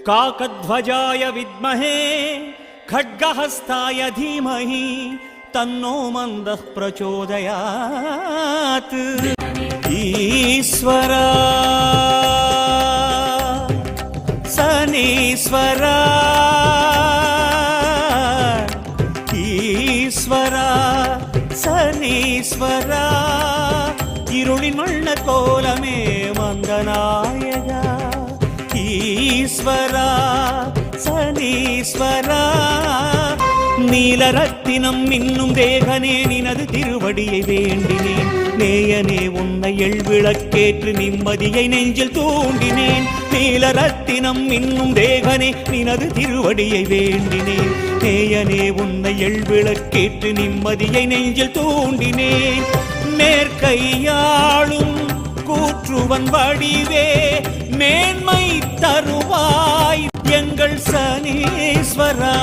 काकध्वजाय विद्महे खड्गहस्ताय धीमहि तन्नो मन्दः प्रचोदयात्। ईश्वरा सनीश्वरा ईश्वरा सनीश्वरा ഇരുളിൻ മണ്ണക്കോലമേ മന്ദനായക ஈஸ்வரா சனீஸ்வரா நீலரத்தினம் இன்னும் தேகனே நினது திருவடியை வேண்டினேன் நேயனே உன்னை எழ்விளக்கேற்று நிம்மதியை நெஞ்சில் தூண்டினேன் நீலரத்தினம் இன்னும் தேகனே நினது திருவடியை வேண்டினேன் நேயனே உன்னை எழ்விளக்கேற்று நிம்மதியை நெஞ்சில் தூண்டினேன் மேற்கையாளும் கூற்றுவன் வடிவே மேன்மை தருவாய் எங்கள் சனீஸ்வரா।